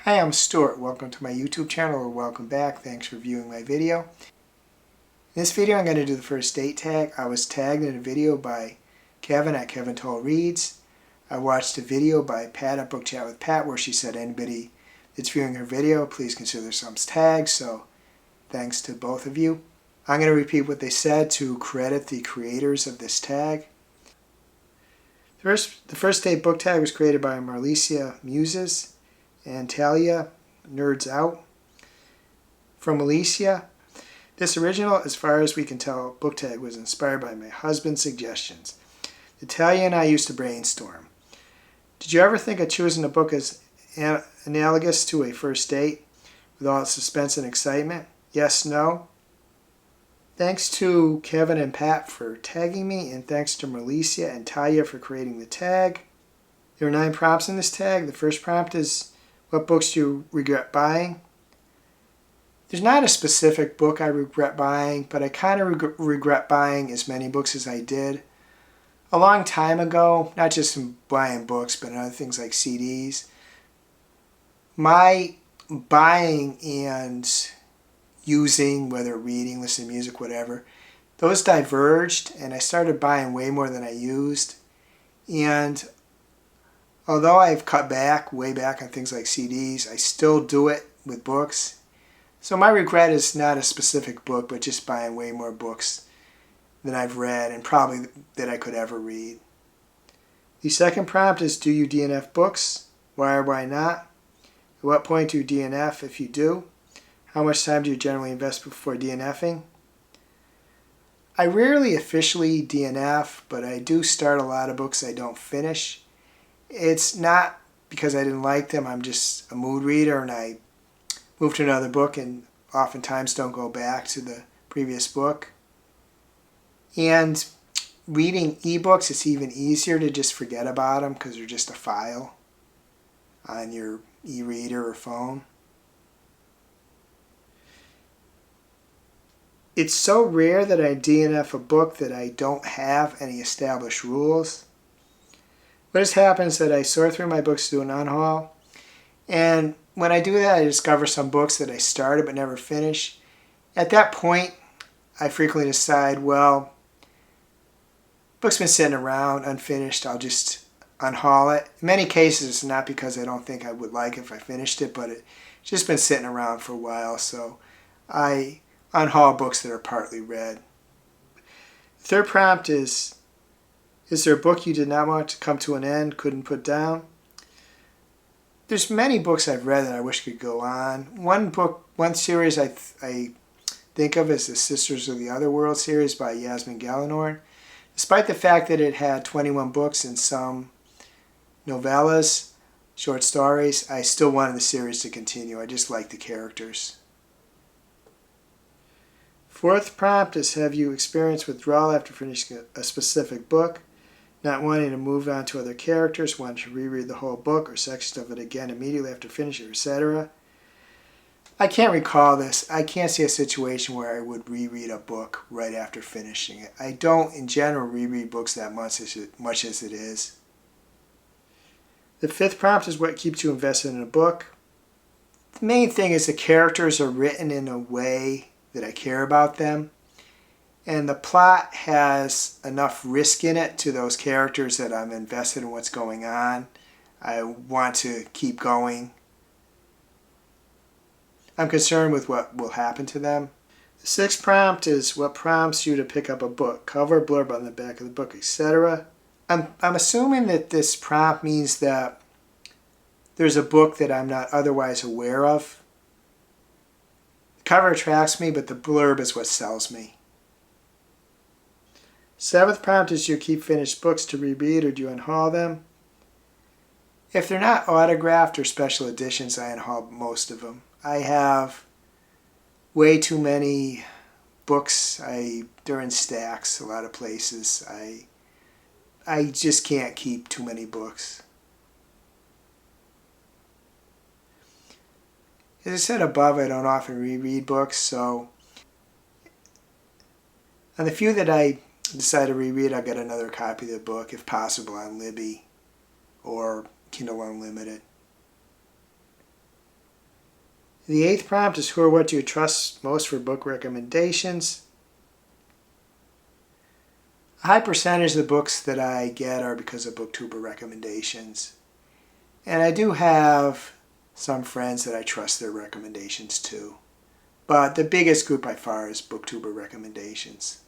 Hi, I'm Stuart. Welcome to my YouTube channel, or welcome back. Thanks for viewing my video. In this video I'm going to do the first date tag. I was tagged in a video by Kevin at Kevin Toll Reads. I watched a video by Pat at Book Chat with Pat where she said anybody that's viewing her video, please consider themselves tagged, so thanks to both of you. I'm going to repeat what they said to credit the creators of this tag. The first date book tag was created by Marlicia and Tahlia, Nerds Out. From Marlicia, this original, as far as we can tell, book tag was inspired by my husband's suggestions. Tahlia and I used to brainstorm. Did you ever think of choosing a book as analogous to a first date with all its suspense and excitement? Yes, no? Thanks to Kevin and Pat for tagging me, and thanks to Marlicia and Tahlia for creating the tag. There are 9 prompts in this tag. The first prompt is, what books do you regret buying? There's not a specific book I regret buying, but I kind of regret buying as many books as I did a long time ago, not just in buying books, but in other things like CDs. My buying and using, whether reading, listening to music, whatever, those diverged, and I started buying way more than I used. And although I've cut back, way back on things like CDs, I still do it with books. So my regret is not a specific book, but just buying way more books than I've read and probably that I could ever read. The second prompt is, do you DNF books? Why or why not? At what point do you DNF if you do? How much time do you generally invest before DNFing? I rarely officially DNF, but I do start a lot of books I don't finish. It's not because I didn't like them. I'm just a mood reader and I move to another book and oftentimes don't go back to the previous book. And reading ebooks, it's even easier to just forget about them because they're just a file on your e-reader or phone. It's so rare that I DNF a book that I don't have any established rules. What has happened is that I sort through my books to do an unhaul, and when I do that I discover some books that I started but never finished. At that point I frequently decide, well, book's been sitting around unfinished, I'll just unhaul it. In many cases it's not because I don't think I would like it if I finished it, but it's just been sitting around for a while, so I unhaul books that are partly read. The third prompt is there a book you did not want to come to an end, couldn't put down? There's many books I've read that I wish could go on. One series I think of as the Sisters of the Otherworld series by Yasmin Galenorn. Despite the fact that it had 21 books and some novellas, short stories, I still wanted the series to continue. I just like the characters. Fourth prompt is, have you experienced withdrawal after finishing a specific book? Not wanting to move on to other characters, wanting to reread the whole book or sections of it again immediately after finishing, etc. I can't recall this. I can't see a situation where I would reread a book right after finishing it. I don't, in general, reread books that much as it is. The fifth prompt is, what keeps you invested in a book? The main thing is the characters are written in a way that I care about them, and the plot has enough risk in it to those characters that I'm invested in what's going on. I want to keep going. I'm concerned with what will happen to them. The sixth prompt is, what prompts you to pick up a book? Cover, blurb on the back of the book, etc. I'm assuming that this prompt means that there's a book that I'm not otherwise aware of. The cover attracts me, but the blurb is what sells me. Seventh prompt is, do you keep finished books to reread or do you unhaul them? If they're not autographed or special editions, I unhaul most of them. I have way too many books. They're in stacks a lot of places. I just can't keep too many books. As I said above, I don't often reread books, so on the few that I decide to reread, I'll get another copy of the book, if possible, on Libby or Kindle Unlimited. The 8th prompt is who or what do you trust most for book recommendations? A high percentage of the books that I get are because of booktuber recommendations. And I do have some friends that I trust their recommendations to. But the biggest group by far is booktuber recommendations.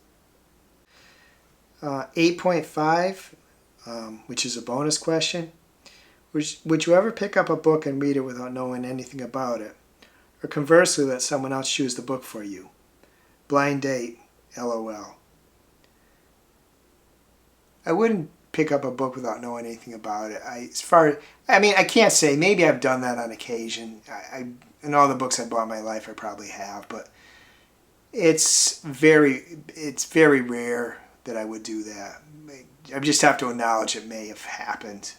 8.5, which is a bonus question. Would you ever pick up a book and read it without knowing anything about it? Or conversely, let someone else choose the book for you? Blind date, LOL. I wouldn't pick up a book without knowing anything about it. I can't say. Maybe I've done that on occasion. In all the books I bought in my life, I probably have, but it's very rare that I would do that. I just have to acknowledge it may have happened.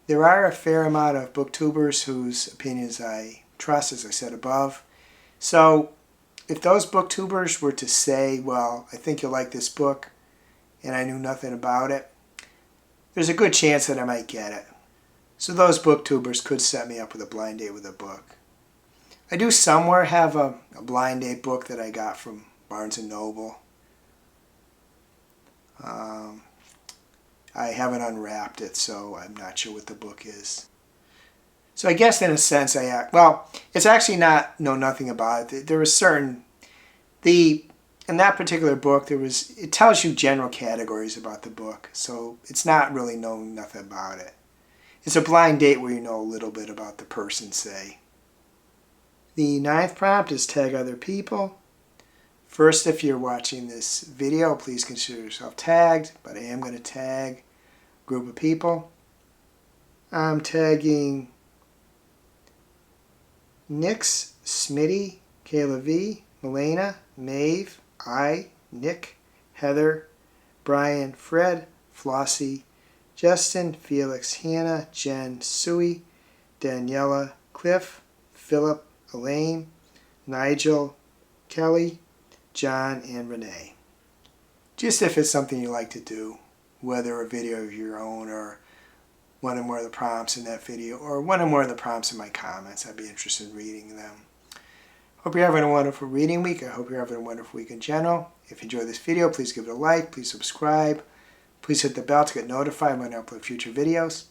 There are a fair amount of booktubers whose opinions I trust, as I said above. So if those booktubers were to say, well, I think you'll like this book, and I knew nothing about it, there's a good chance that I might get it. So those booktubers could set me up with a blind date with a book. I do somewhere have a blind date book that I got from Barnes & Noble. I haven't unwrapped it, so I'm not sure what the book is. So I guess in a sense it's actually not know nothing about it. There was in that particular book, it tells you general categories about the book, so it's not really knowing nothing about it. It's a blind date where you know a little bit about the person, say. The 9th prompt is tag other people. First, if you're watching this video, please consider yourself tagged, but I am going to tag a group of people. I'm tagging Nix, Smitty, Kayla V, Milena, Maeve, Nick, Heather, Brian, Fred, Flossie, Justin, Felix, Hannah, Jen, Sui, Daniela, Cliff, Philip, Elaine, Nigel, Kelly, John, and Renee. Just if it's something you like to do, whether a video of your own or one or more of the prompts in that video or one or more of the prompts in my comments, I'd be interested in reading them. Hope you're having a wonderful reading week. I hope you're having a wonderful week in general. If you enjoyed this video, please give it a like, please subscribe, please hit the bell to get notified when I upload future videos.